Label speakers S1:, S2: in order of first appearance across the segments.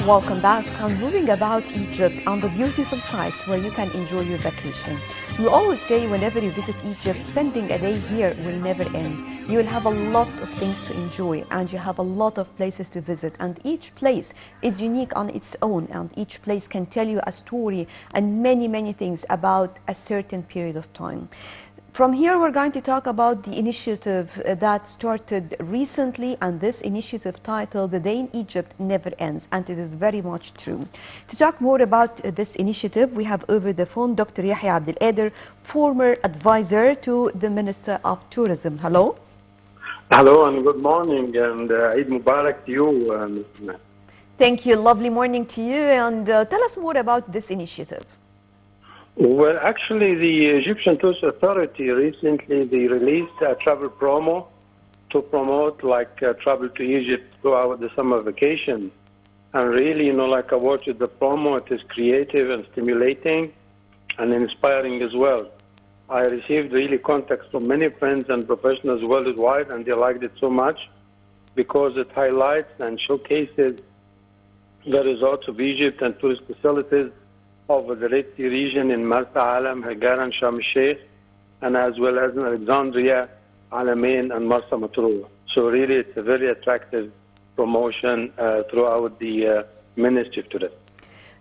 S1: Welcome back. I'm moving about Egypt and the beautiful sites where you can enjoy your vacation. We always say whenever you visit Egypt, spending a day here will never end. You will have a lot of things to enjoy and you have a lot of places to visit, and each place is unique on its own, and each place can tell you a story and many things about a certain period of time. From here, we're going to talk about the initiative that started recently, and this initiative titled The Day in Egypt Never Ends, and it is very much true. To talk more about this initiative, we have over the phone Dr. Yahya Abdel, former advisor to the Minister of Tourism. Hello.
S2: Hello and good morning, and Eid Mubarak to you, Ms.
S1: Thank you. Lovely morning to you, and tell us more about this initiative.
S2: Well, actually, the Egyptian Tourist Authority recently they released a travel promo to promote travel to Egypt throughout the summer vacation. And really, like I watched the promo, it is creative and stimulating and inspiring as well. I received really contacts from many friends and professionals worldwide, and they liked it so much because it highlights and showcases the resorts of Egypt and tourist facilities over the Red Sea region in Marsa Alam, Hagar, and Sharm el-Sheikh, and as well as in Alexandria, Alamein, and Marsa Matruh. So really, it's a very attractive promotion throughout the Ministry of Tourism.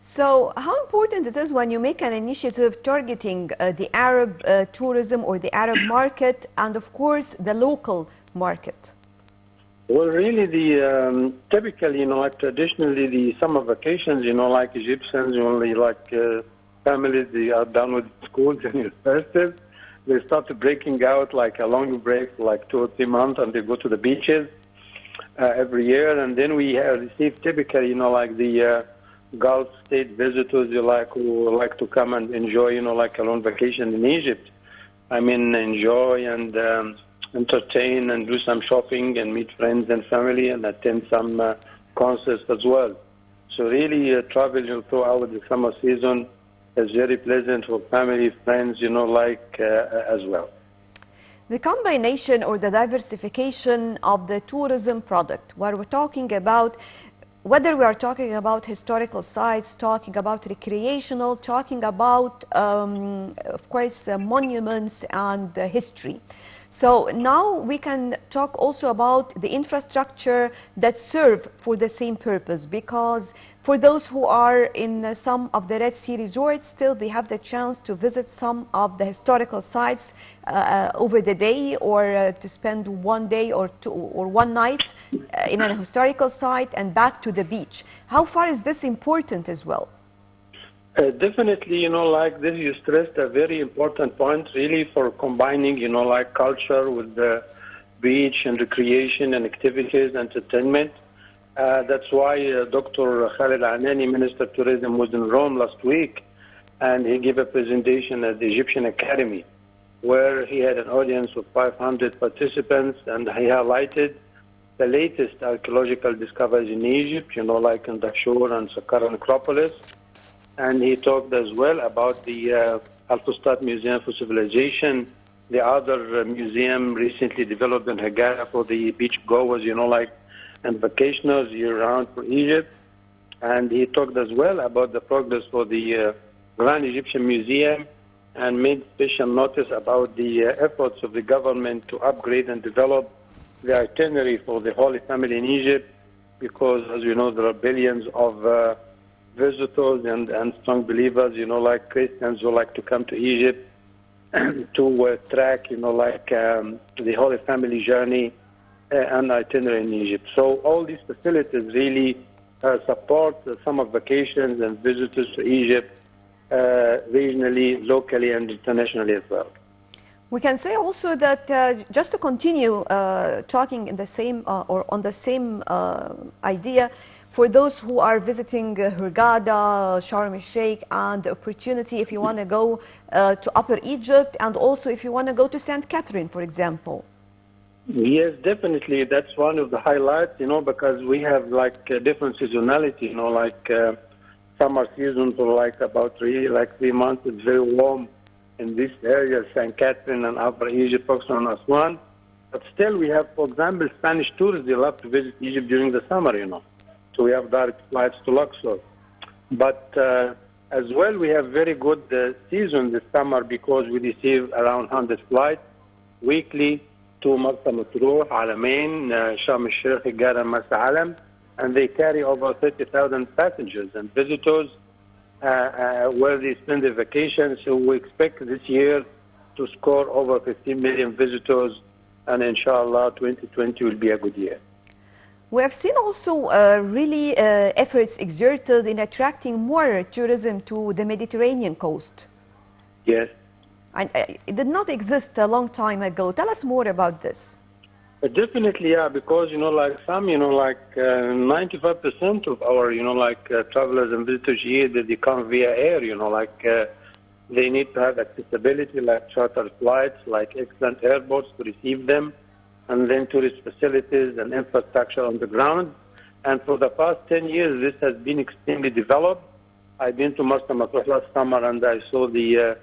S1: So how important it is when you make an initiative targeting the Arab tourism or the Arab market, and of course the local market?
S2: Well, really, typically, traditionally, the summer vacations, like Egyptians, families, they are done with schools and universities. They start breaking out a long break, 2 or 3 months, and they go to the beaches every year. And then we receive typically, the Gulf state visitors, who like to come and enjoy, a long vacation in Egypt. I mean, enjoy and entertain and do some shopping and meet friends and family and attend some concerts as well. So really traveling throughout the summer season is very pleasant for family, friends, as well.
S1: The combination or the diversification of the tourism product, where we're talking about, whether we are talking about historical sites, talking about recreational, talking about, of course, monuments and history. So now we can talk also about the infrastructure that serve for the same purpose, because for those who are in some of the Red Sea resorts, still they have the chance to visit some of the historical sites over the day, or to spend 1 day or 2 or 1 night in a historical site and back to the beach. How far is this important as well?
S2: Definitely, this you stressed a very important point, really, for combining, culture with the beach and recreation and activities, entertainment. That's why Dr. Khalid Anani, Minister of Tourism, was in Rome last week, and he gave a presentation at the Egyptian Academy, where he had an audience of 500 participants, and he highlighted the latest archaeological discoveries in Egypt, in Dashur and Saqqara necropolis. And he talked as well about the Al-Fustat Museum for Civilization, the other museum recently developed in Hagar for the beach goers, and vacationers year-round for Egypt. And he talked as well about the progress for the Grand Egyptian Museum, and made special notice about the efforts of the government to upgrade and develop the itinerary for the Holy Family in Egypt, because, as you know, there are billions of visitors and strong believers, Christians who like to come to Egypt to track, the Holy Family journey and itinerary in Egypt. So all these facilities really support summer vacations and visitors to Egypt regionally, locally, and internationally as well.
S1: We can say also that just to continue talking in the same or on the same idea, for those who are visiting Hurghada, Sharm el-Sheikh, and the opportunity if you want to go to Upper Egypt, and also if you want to go to St. Catherine, for example.
S2: Yes, definitely. That's one of the highlights, because we have different seasonality, summer season for about 3 months. It's very warm in this area, St. Catherine and Upper Egypt, Oxford and Aswan. But still we have, for example, Spanish tourists, they love to visit Egypt during the summer, So we have direct flights to Luxor. But as well, we have very good season this summer because we receive around 100 flights weekly to Marsa Matruh, Alamein, Sharm el-Sheikh, Kader, Marsa Alam, and they carry over 30,000 passengers and visitors where they spend their vacation. So we expect this year to score over 15 million visitors, and inshallah 2020 will be a good year.
S1: We have seen also really efforts exerted in attracting more tourism to the Mediterranean coast.
S2: Yes.
S1: And it did not exist a long time ago. Tell us more about this.
S2: Definitely, yeah, because, like some, like 95% of our, travelers and visitors here, they come via air, they need to have accessibility, like charter flights, like excellent airports to receive them, and then tourist facilities and infrastructure on the ground. And for the past 10 years, this has been extremely developed. I've been to Marsa Matruh last summer, and I saw the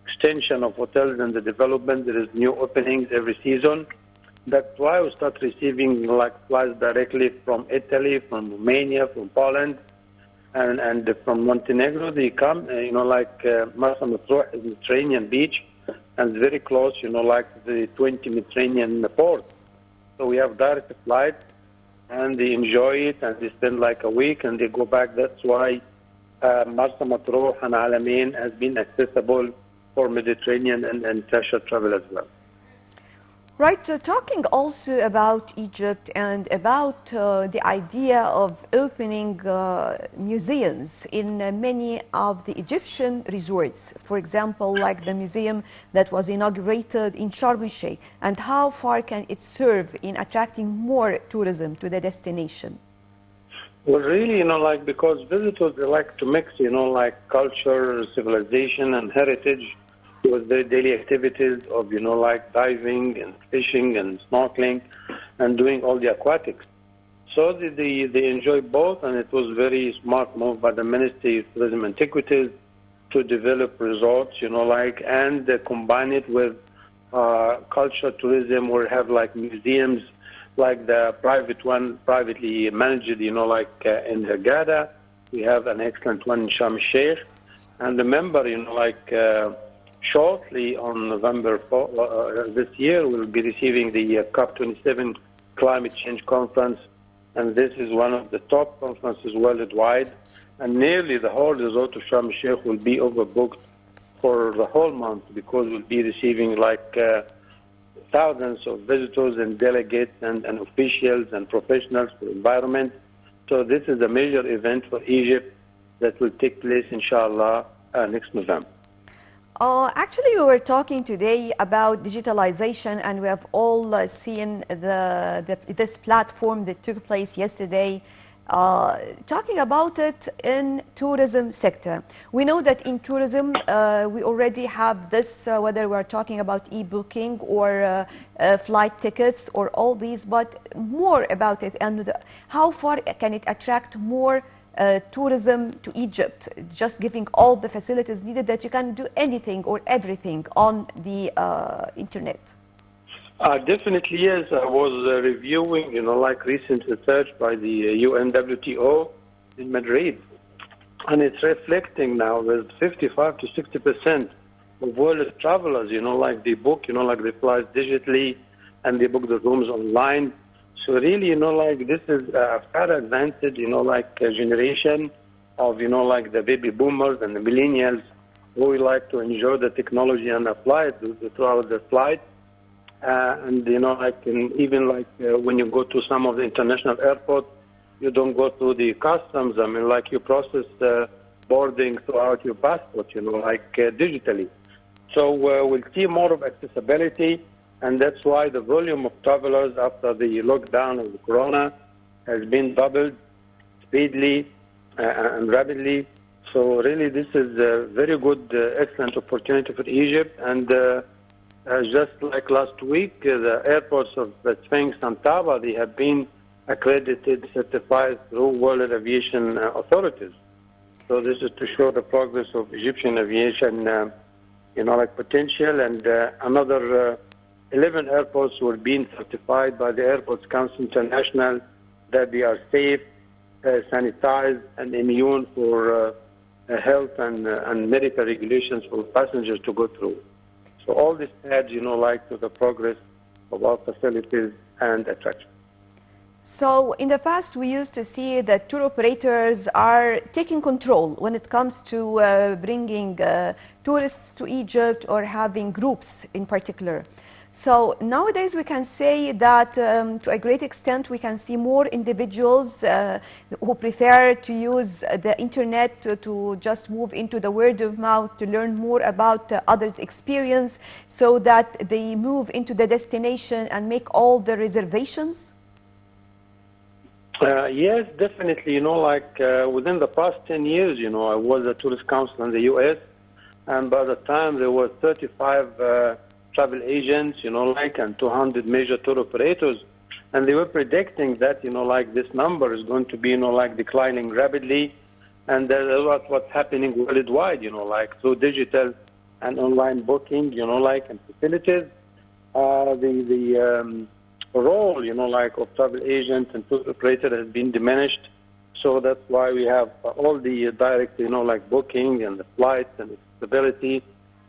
S2: extension of hotels and the development. There is new openings every season. That's why we start receiving like flights directly from Italy, from Romania, from Poland, and from Montenegro. They come, Marsa Matruh is Mediterranean beach, and it's very close, like the 20 Mediterranean port. So we have direct flights, and they enjoy it, and they spend like a week, and they go back. That's why Marsa Matruh and Alamein has been accessible for Mediterranean and leisure travel as well.
S1: Right, talking also about Egypt and about the idea of opening museums in many of the Egyptian resorts, for example, like the museum that was inaugurated in Sharm el-Sheikh, and how far can it serve in attracting more tourism to the destination?
S2: Well, really, because visitors, they like to mix, culture, civilization, and heritage with their daily activities of, diving and fishing and snorkeling and doing all the aquatics. So they enjoy both, and it was very smart move by the Ministry of Tourism and Antiquities to develop resorts, and combine it with culture tourism, where we have like museums, like the private one, privately managed, in the Kader. We have an excellent one in Sharm el-Sheikh. And remember, shortly on November 4, this year, we'll be receiving the COP27 Climate Change Conference, and this is one of the top conferences worldwide, and nearly the whole resort of Sharm el-Sheikh will be overbooked for the whole month, because we'll be receiving thousands of visitors and delegates and officials and professionals for environment. So this is a major event for Egypt that will take place, inshallah, next November.
S1: Actually, we were talking today about digitalization, and we have all seen this platform that took place yesterday, talking about it in tourism sector. We know that in tourism, we already have this, whether we're talking about e-booking or flight tickets or all these, but more about it and how far can it attract more tourism to Egypt, just giving all the facilities needed that you can do anything or everything on the internet.
S2: Definitely, yes. I was reviewing, recent research by the UNWTO in Madrid, and it's reflecting now that 55 to 60% of world travelers, they book, they fly digitally, and they book the rooms online. So really, this is a far advanced, generation of, the baby boomers and the millennials who like to enjoy the technology and apply it throughout their flight. And, even when you go to some of the international airports, you don't go through the customs. You process boarding throughout your passport, digitally. So we'll see more of accessibility. And that's why the volume of travelers after the lockdown of the corona has been doubled speedily and rapidly. So really, this is a very good, excellent opportunity for Egypt. And just like last week, the airports of the Sphinx and Taba, they have been accredited, certified through World Aviation Authorities. So this is to show the progress of Egyptian aviation, potential. And another 11 airports were being certified by the Airports Council International that they are safe sanitized and immune for health and medical regulations for passengers to go through. So all this adds, to the progress of our facilities and attractions.
S1: So in the past, we used to see that tour operators are taking control when it comes to bringing tourists to Egypt or having groups in particular. So nowadays we can say that to a great extent we can see more individuals who prefer to use the internet to just move into the word of mouth to learn more about others' experience so that they move into the destination and make all the reservations.
S2: Yes, definitely. Within the past 10 years, I was a tourist counselor in the U.S. And by the time there were 35 travel agents, and 200 major tour operators. And they were predicting that, this number is going to be, declining rapidly. And that's what's happening worldwide, through digital and online booking, and facilities. The role, of travel agents and tour operators has been diminished. So that's why we have all the direct, booking and the flights and accessibility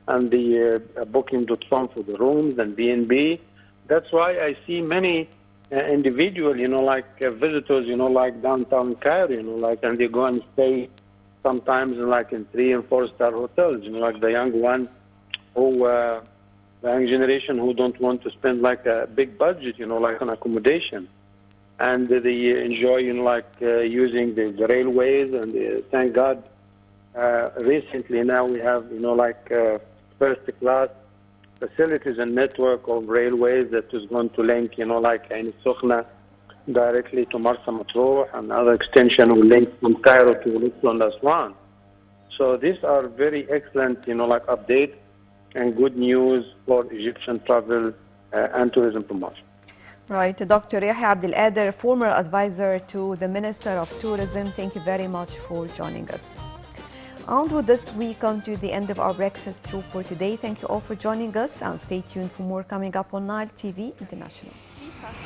S2: and the booking.com for the rooms and B&B. That's why I see many individual, visitors, downtown Cairo, and they go and stay sometimes in 3- and 4-star hotels, the young one who, the young generation who don't want to spend a big budget, on accommodation. And they enjoy, using the railways, and thank God, recently now we have, first-class facilities and network of railways that is going to link, Ain Sokhna directly to Marsa Matruh, and other extension will link from Cairo to Luxor and Aswan. So these are very excellent, updates and good news for Egyptian travel and tourism promotion.
S1: Right, Dr. Yahya Abdel, former advisor to the Minister of Tourism, thank you very much for joining us. And with this, we come to the end of our breakfast show for today. Thank you all for joining us, and stay tuned for more coming up on Nile TV International.